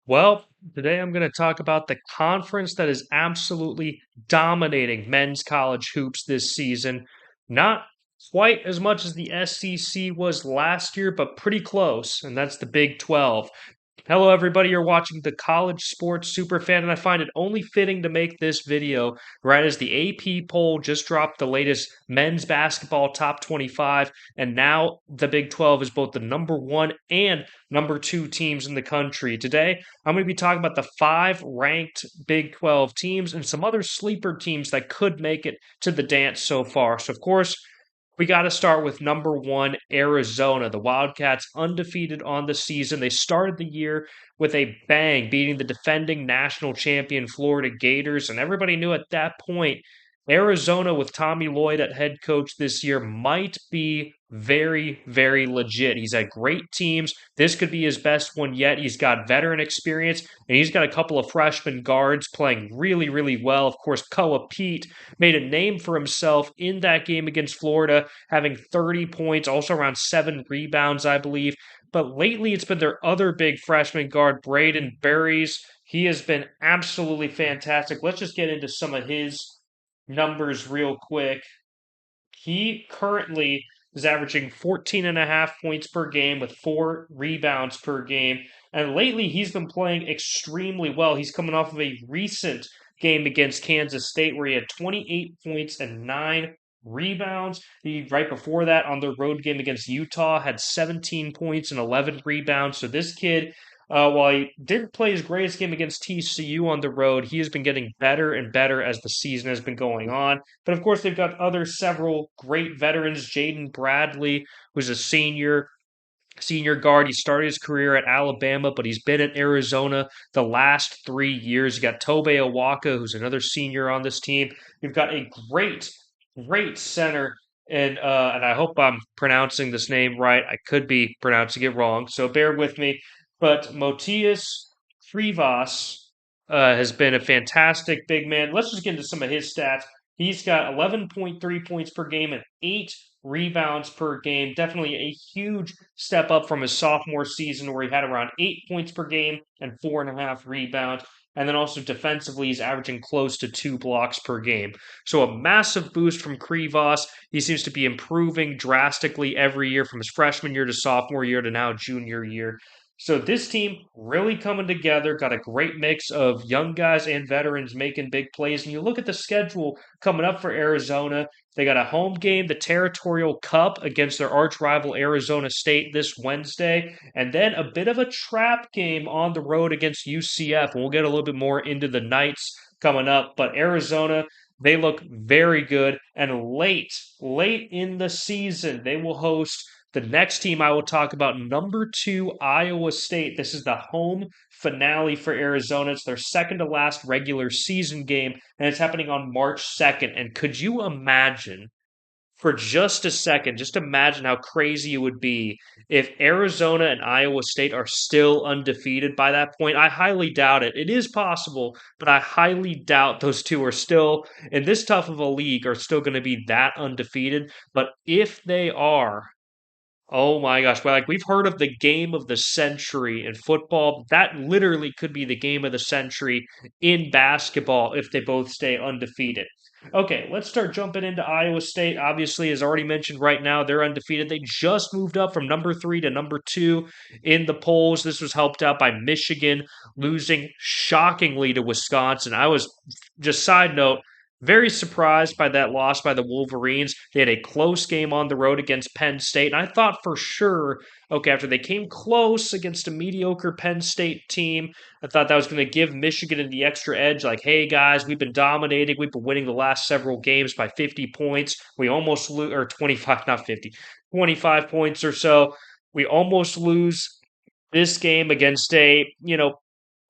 Well, today I'm going to talk about the conference that is absolutely dominating men's college hoops this season. Not quite as much as the SEC was last year, but pretty close, and that's the Big 12. Hello, everybody. You're watching the College Sports Superfan, and I find it only fitting to make this video right as the AP poll just dropped the latest men's basketball top 25, and now the Big 12 is both the number one and number two teams in the country. Today, I'm going to be talking about the five ranked Big 12 teams and some other sleeper teams that could make it to the dance so far. So, of course, we got to start with number one, Arizona. The Wildcats undefeated on the season. They started the year with a bang, beating the defending national champion Florida Gators. And everybody knew at that point Arizona, with Tommy Lloyd at head coach this year, might be very, very legit. He's had great teams. This could be his best one yet. He's got veteran experience, and he's got a couple of freshman guards playing really, really well. Of course, Koa Pete made a name for himself in that game against Florida, having 30 points, also around 7 rebounds, I believe. But lately, it's been their other big freshman guard, Braden Berries. He has been absolutely fantastic. Let's just get into some of his numbers real quick. He currently is averaging 14 and a half points per game with 4 rebounds per game. And lately, he's been playing extremely well. He's coming off of a recent game against Kansas State where he had 28 points and 9 rebounds. Right before that, on the road game against Utah, had 17 points and 11 rebounds. So this kid, while he didn't play his greatest game against TCU on the road, he has been getting better and better as the season has been going on. But of course, they've got other several great veterans. Jaden Bradley, who's a senior guard. He started his career at Alabama, but he's been at Arizona the last 3 years. You got Tobe Awaka, who's another senior on this team. You've got a great center, and I hope I'm pronouncing this name right. I could be pronouncing it wrong, so bear with me. But Motias Frivas has been a fantastic big man. Let's just get into some of his stats. He's got 11.3 points per game and 8 rebounds per game. Definitely a huge step up from his sophomore season, where he had around 8 points per game and 4.5 rebounds. And then also defensively, he's averaging close to 2 blocks per game. So a massive boost from Krivas. He seems to be improving drastically every year from his freshman year to sophomore year to now junior year. So this team really coming together, got a great mix of young guys and veterans making big plays. And you look at the schedule coming up for Arizona. They got a home game, the Territorial Cup against their arch rival Arizona State this Wednesday, and then a bit of a trap game on the road against UCF. We'll get a little bit more into the Knights coming up, but Arizona, they look very good. And late in the season, they will host the next team I will talk about, number two, Iowa State. This is the home finale for Arizona. It's their second to last regular season game, and it's happening on March 2nd. And could you imagine, for just a second, just imagine how crazy it would be if Arizona and Iowa State are still undefeated by that point? I highly doubt it. It is possible, but I highly doubt those two are still, in this tough of a league, are still going to be that undefeated. But if they are, oh my gosh. Well, like we've heard of the game of the century in football. That literally could be the game of the century in basketball if they both stay undefeated. Okay, let's start jumping into Iowa State. Obviously, as already mentioned, right now they're undefeated. They just moved up from number three to number two in the polls. This was helped out by Michigan losing shockingly to Wisconsin. I was, just side note, very surprised by that loss by the Wolverines. They had a close game on the road against Penn State, and I thought for sure, okay, after they came close against a mediocre Penn State team, I thought that was going to give Michigan the extra edge. Like, hey guys, we've been dominating, we've been winning the last several games by 50 points. We almost lose, or 25, not 50, 25 points or so. We almost lose this game against a,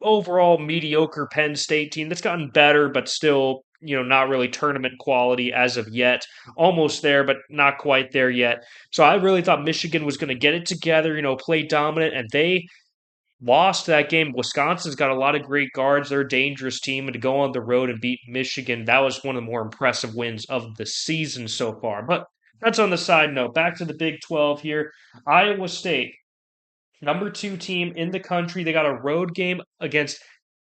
overall mediocre Penn State team that's gotten better, but still, not really tournament quality as of yet. Almost there, but not quite there yet. So I really thought Michigan was going to get it together, play dominant, and they lost that game. Wisconsin's got a lot of great guards. They're a dangerous team, and to go on the road and beat Michigan, that was one of the more impressive wins of the season so far. But that's on the side note. Back to the Big 12 here. Iowa State. number two team in the country. They got a road game against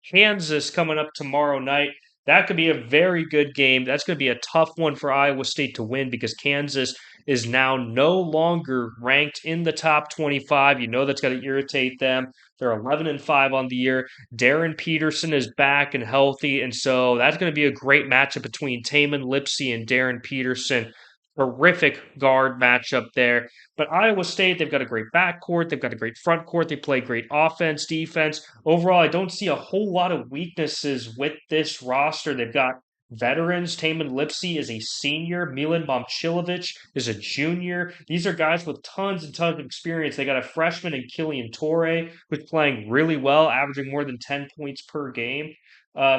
Kansas coming up tomorrow night. That could be a very good game. That's going to be a tough one for Iowa State to win because Kansas is now no longer ranked in the top 25. You know that's going to irritate them. They're 11-5 on the year. Darren Peterson is back and healthy, and so that's going to be a great matchup between Taman Lipsey and Darren Peterson. Horrific guard matchup there. But Iowa State, they've got a great backcourt. They've got a great front court. They play great offense, defense. Overall, I don't see a whole lot of weaknesses with this roster. They've got veterans. Taman Lipsey is a senior. Milan Momcilovic is a junior. These are guys with tons and tons of experience. They got a freshman in Killian Torre, who's playing really well, averaging more than 10 points per game.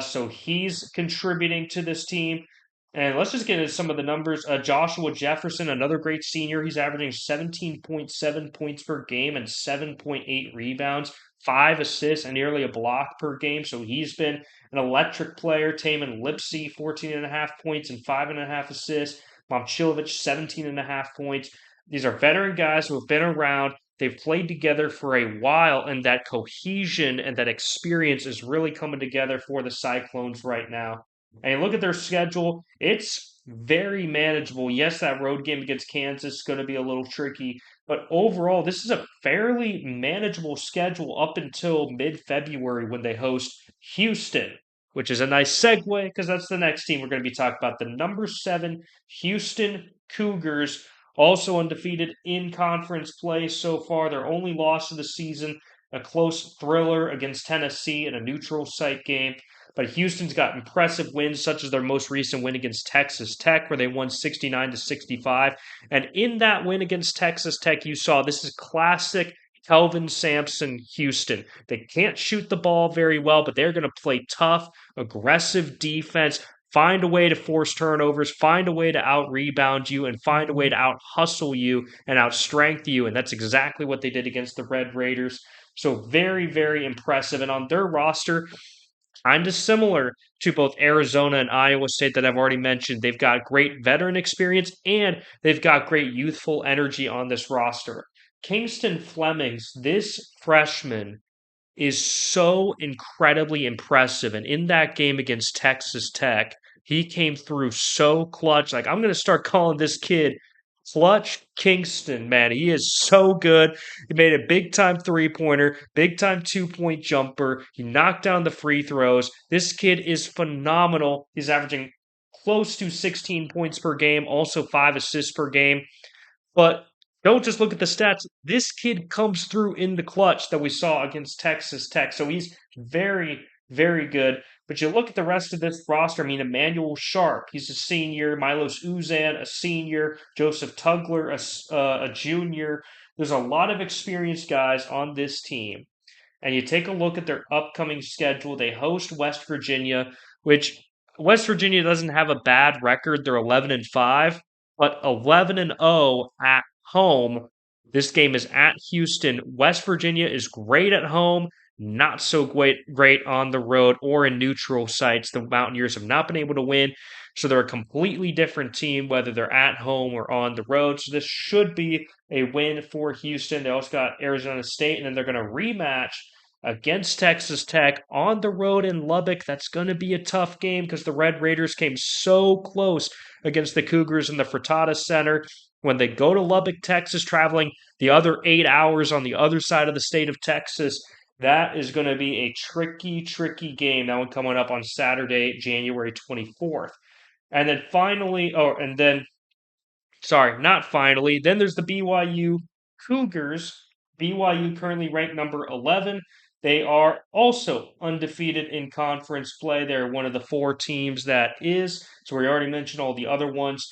So he's contributing to this team. And let's just get into some of the numbers. Joshua Jefferson, another great senior, he's averaging 17.7 points per game and 7.8 rebounds, 5 assists, and nearly a block per game. So he's been an electric player. Taman Lipsey, 14.5 points and 5.5 assists. Momcilovic, 17.5 points. These are veteran guys who have been around. They've played together for a while, and that cohesion and that experience is really coming together for the Cyclones right now. And you look at their schedule, it's very manageable. Yes, that road game against Kansas is going to be a little tricky, but overall, this is a fairly manageable schedule up until mid February when they host Houston, which is a nice segue because that's the next team we're going to be talking about. The number 7 Houston Cougars, also undefeated in conference play so far. Their only loss of the season, a close thriller against Tennessee in a neutral site game. But Houston's got impressive wins, such as their most recent win against Texas Tech, where they won 69-65. And in that win against Texas Tech, you saw this is classic Kelvin Sampson Houston. They can't shoot the ball very well, but they're going to play tough, aggressive defense, find a way to force turnovers, find a way to out rebound you, and find a way to out hustle you and out strength you. And that's exactly what they did against the Red Raiders. So very, very impressive. And on their roster, kind of similar to both Arizona and Iowa State that I've already mentioned. They've got great veteran experience and they've got great youthful energy on this roster. Kingston Flemings, this freshman, is so incredibly impressive. And in that game against Texas Tech, he came through so clutch. Like, I'm going to start calling this kid Clutch Kingston, man. He is so good. He made a big time 3-pointer, big time 2-point jumper. He knocked down the free throws. This kid is phenomenal. He's averaging close to 16 points per game, also 5 assists per game. But don't just look at the stats. This kid comes through in the clutch that we saw against Texas Tech. So he's very, very good. But you look at the rest of this roster. I mean, Emmanuel Sharp, he's a senior. Milos Uzan, a senior. Joseph Tugler, a junior. There's a lot of experienced guys on this team. And you take a look at their upcoming schedule. They host West Virginia, which West Virginia doesn't have a bad record. They're 11-5, but 11-0 at home. This game is at Houston. West Virginia is great at home, not so great on the road or in neutral sites. The Mountaineers have not been able to win, so they're a completely different team whether they're at home or on the road. So this should be a win for Houston. They also got Arizona State, and then they're going to rematch against Texas Tech on the road in Lubbock. That's going to be a tough game because the Red Raiders came so close against the Cougars in the Fertitta Center. When they go to Lubbock, Texas, traveling the other 8 hours on the other side of the state of Texas, that is going to be a tricky, tricky game. That one coming up on Saturday, January 24th. And then finally, not finally, then there's the BYU Cougars. BYU currently ranked number 11. They are also undefeated in conference play. They're one of the 4 teams that is. So we already mentioned all the other ones.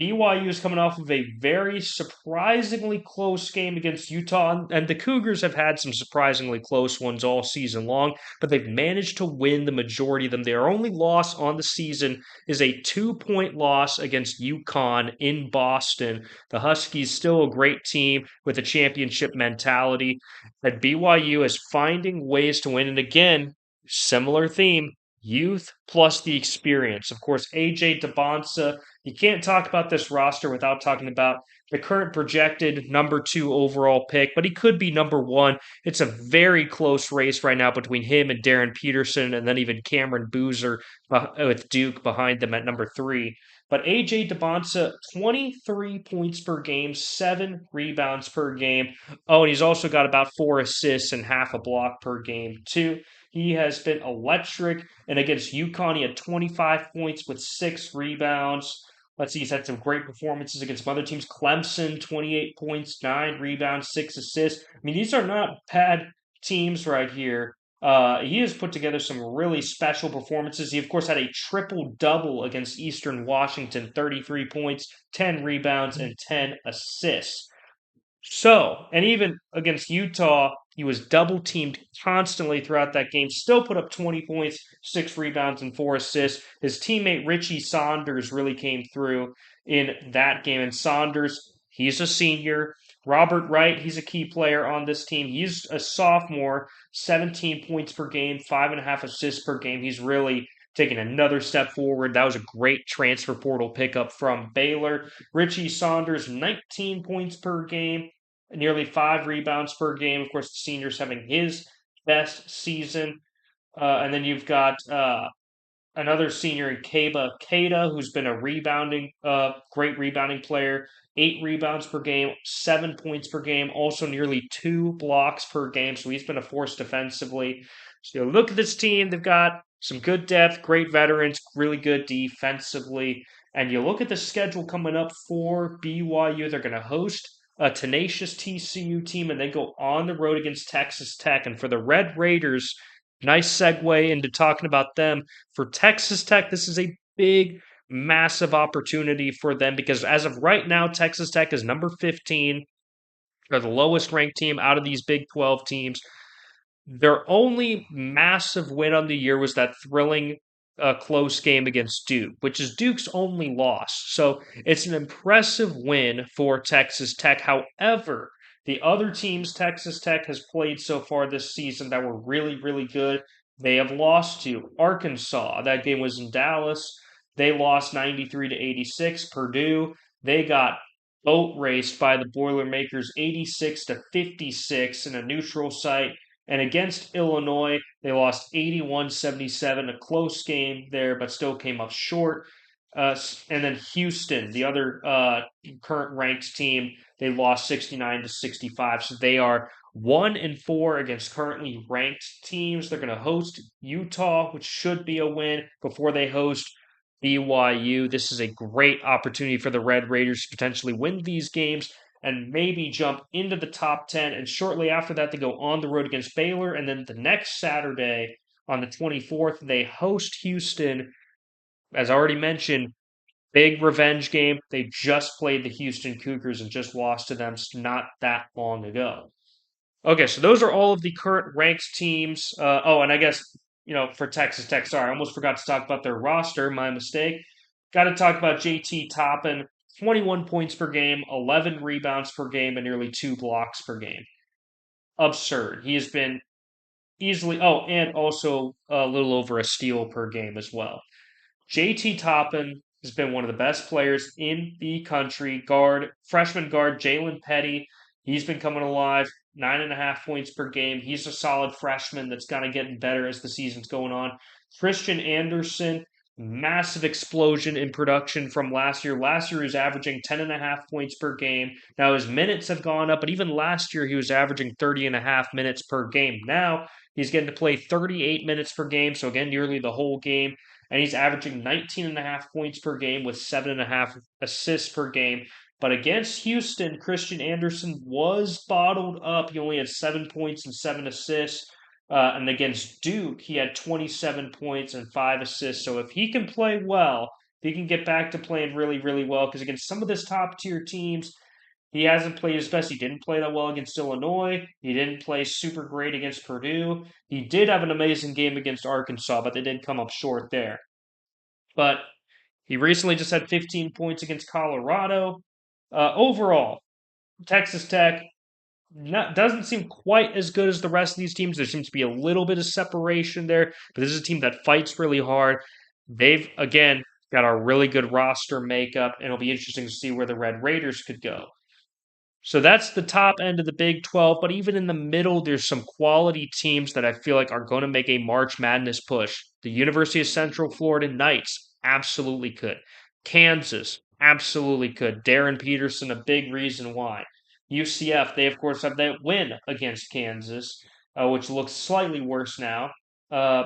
BYU is coming off of a very surprisingly close game against Utah, and the Cougars have had some surprisingly close ones all season long, but they've managed to win the majority of them. Their only loss on the season is a 2-point loss against UConn in Boston. The Huskies still a great team with a championship mentality. But BYU is finding ways to win, and again, similar theme. Youth plus the experience. Of course, AJ DeBonsa, you can't talk about this roster without talking about the current projected number 2 overall pick, but he could be number 1. It's a very close race right now between him and Darren Peterson, and then even Cameron Boozer with Duke behind them at number 3. But AJ DeBonsa, 23 points per game, 7 rebounds per game. Oh, and he's also got about 4 assists and half a block per game, too. He has been electric. And against UConn, he had 25 points with 6 rebounds. Let's see, he's had some great performances against some other teams. Clemson, 28 points, 9 rebounds, 6 assists. I mean, these are not bad teams right here. He has put together some really special performances. He, of course, had a triple double against Eastern Washington, 33 points, 10 rebounds, and 10 assists. So, and even against Utah, he was double teamed constantly throughout that game, still put up 20 points, 6 rebounds, and 4 assists. His teammate Richie Saunders really came through in that game. And Saunders, he's a senior. Robert Wright, he's a key player on this team. He's a sophomore, 17 points per game, 5.5 assists per game. He's really taking another step forward. That was a great transfer portal pickup from Baylor. Richie Saunders, 19 points per game, nearly 5 rebounds per game. Of course, the senior's having his best season. And then you've got another senior in Keba Keita, who's been a great rebounding player. 8 rebounds per game, 7 points per game, also nearly 2 blocks per game. So he's been a force defensively. So you look at this team, they've got some good depth, great veterans, really good defensively. And you look at the schedule coming up for BYU, they're going to host a tenacious TCU team, and they go on the road against Texas Tech. And for the Red Raiders, nice segue into talking about them. For Texas Tech, this is a big, massive opportunity for them because as of right now, Texas Tech is number 15. They're the lowest ranked team out of these Big 12 teams. Their only massive win on the year was that thrilling close game against Duke, which is Duke's only loss. So it's an impressive win for Texas Tech. However, the other teams Texas Tech has played so far this season that were really, really good, they have lost to. Arkansas, that game was in Dallas. They lost 93 to 86. Purdue, they got boat raced by the Boilermakers 86 to 56 in a neutral site. And against Illinois, they lost 81-77, a close game there, but still came up short. And then Houston, the other current ranked team, they lost 69 to 65. So they are 1-4 against currently ranked teams. They're going to host Utah, which should be a win before they host BYU. This is a great opportunity for the Red Raiders to potentially win these games and maybe jump into the top 10. And shortly after that, they go on the road against Baylor. And then the next Saturday, on the 24th, they host Houston. As I already mentioned, big revenge game. They just played the Houston Cougars and just lost to them not that long ago. Okay, so those are all of the current ranked teams. And I guess, for Texas Tech, sorry, I almost forgot to talk about their roster. My mistake. Got to talk about JT Toppin. 21 points per game, 11 rebounds per game, and nearly 2 blocks per game. Absurd. He has been easily, and also a little over a steal per game as well. JT Toppin has been one of the best players in the country. Freshman guard Jalen Petty, he's been coming alive. 9.5 points per game. He's a solid freshman that's kind of getting better as the season's going on. Christian Anderson, massive explosion in production from last year. Last year he was averaging 10.5 points per game. Now his minutes have gone up, but even last year he was averaging 30.5 minutes per game. Now he's getting to play 38 minutes per game, so again, nearly the whole game. And he's averaging 19.5 points per game with 7.5 assists per game. But against Houston, Christian Anderson was bottled up. He only had 7 points and 7 assists. And against Duke, he had 27 points and 5 assists. So if he can play well, if he can get back to playing really, really well, because against some of this top-tier teams, he hasn't played his best. He didn't play that well against Illinois. He didn't play super great against Purdue. He did have an amazing game against Arkansas, but they did come up short there. But he recently just had 15 points against Colorado. Overall, Texas Tech doesn't seem quite as good as the rest of these teams. There seems to be a little bit of separation there, but this is a team that fights really hard. They've, again, got a really good roster makeup, and it'll be interesting to see where the Red Raiders could go. So that's the top end of the Big 12, but even in the middle, there's some quality teams that I feel like are going to make a March Madness push. The University of Central Florida Knights absolutely could. Kansas absolutely could. Darren Peterson, a big reason why. UCF, they of course have that win against Kansas, which looks slightly worse now. Uh,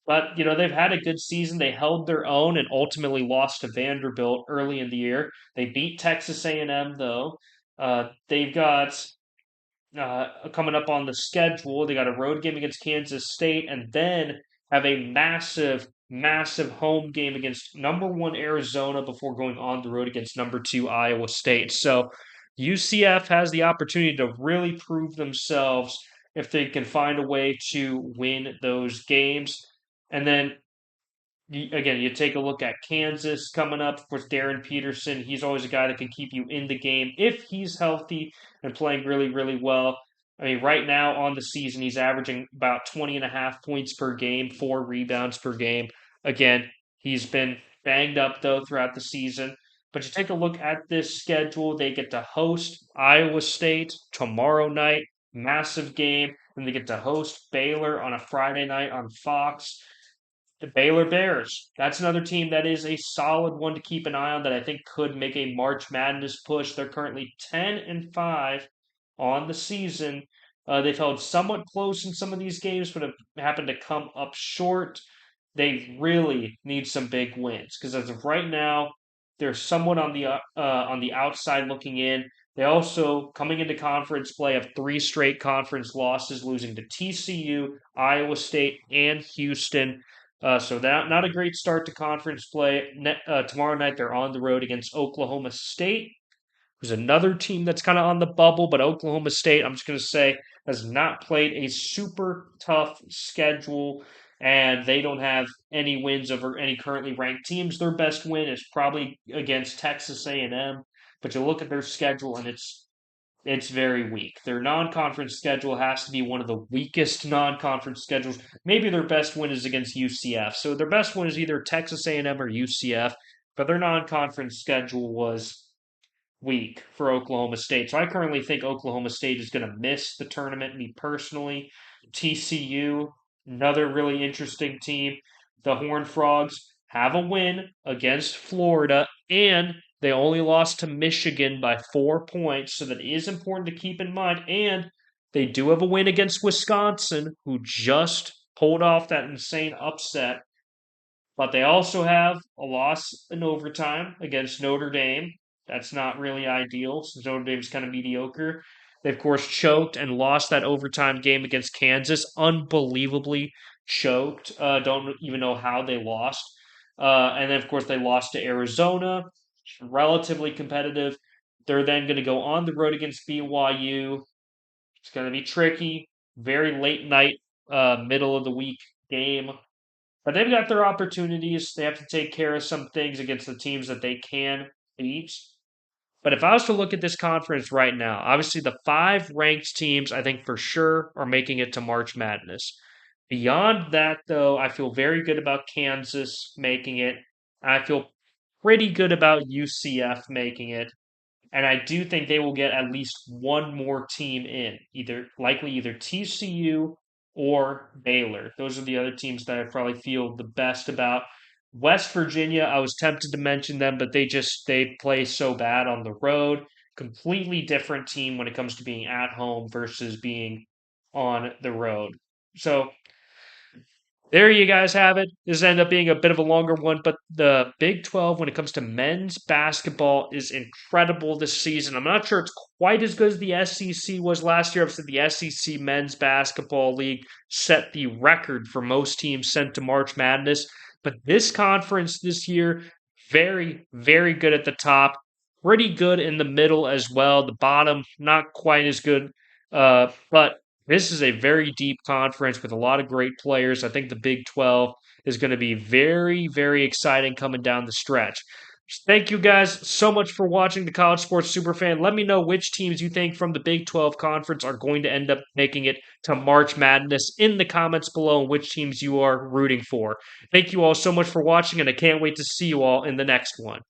but they've had a good season. They held their own and ultimately lost to Vanderbilt early in the year. They beat Texas A&M though. They've got coming up on the schedule. They got a road game against Kansas State, and then have a massive, massive home game against number one Arizona before going on the road against number two Iowa State. So UCF has the opportunity to really prove themselves if they can find a way to win those games. And then again, you take a look at Kansas coming up with Darren Peterson. He's always a guy that can keep you in the game if he's healthy and playing really, really well. I mean, right now on the season, he's averaging about 20 and a half points per game, 4 rebounds per game. Again, he's been banged up, though, throughout the season. But you take a look at this schedule, they get to host Iowa State tomorrow night, massive game. Then they get to host Baylor on a Friday night on Fox. The Baylor Bears. That's another team that is a solid one to keep an eye on that I think could make a March Madness push. They're currently 10-5 on the season. They've held somewhat close in some of these games, but have happened to come up short. They really need some big wins because as of right now, they're somewhat on the outside looking in. They also, coming into conference play, have 3 straight conference losses, losing to TCU, Iowa State, and Houston. So that not a great start to conference play. Tomorrow night they're on the road against Oklahoma State, who's another team that's kind of on the bubble. But Oklahoma State, I'm just going to say, has not played a super tough schedule, and they don't have any wins over any currently ranked teams. Their best win is probably against Texas A&M. But you look at their schedule, and it's very weak. Their non-conference schedule has to be one of the weakest non-conference schedules. Maybe their best win is against UCF. So their best win is either Texas A&M or UCF, but their non-conference schedule was weak for Oklahoma State. So I currently think Oklahoma State is going to miss the tournament, me personally. TCU, another really interesting team. The Horned Frogs have a win against Florida, and they only lost to Michigan by 4 points, so that is important to keep in mind. And they do have a win against Wisconsin, who just pulled off that insane upset. But they also have a loss in overtime against Notre Dame. That's not really ideal since Notre Dame's kind of mediocre. They, of course, choked and lost that overtime game against Kansas. Unbelievably choked. Don't even know how they lost. And then, of course, they lost to Arizona. Relatively competitive. They're then going to go on the road against BYU. It's going to be tricky. Very late night, middle of the week game. But they've got their opportunities. They have to take care of some things against the teams that they can beat. But if I was to look at this conference right now, obviously the 5 ranked teams, I think for sure, are making it to March Madness. Beyond that, though, I feel very good about Kansas making it. I feel pretty good about UCF making it. And I do think they will get at least one more team in, either TCU or Baylor. Those are the other teams that I probably feel the best about. West Virginia, I was tempted to mention them, but they play so bad on the road. Completely different team when it comes to being at home versus being on the road. So there you guys have it. This ended up being a bit of a longer one, but the Big 12, when it comes to men's basketball, is incredible this season. I'm not sure it's quite as good as the SEC was last year. Obviously, the SEC Men's Basketball League set the record for most teams sent to March Madness. But this conference this year, very, very good at the top, pretty good in the middle as well. The bottom, not quite as good. But this is a very deep conference with a lot of great players. I think the Big 12 is going to be very, very exciting coming down the stretch. Thank you guys so much for watching the College Sports Superfan. Let me know which teams you think from the Big 12 Conference are going to end up making it to March Madness in the comments below and which teams you are rooting for. Thank you all so much for watching, and I can't wait to see you all in the next one.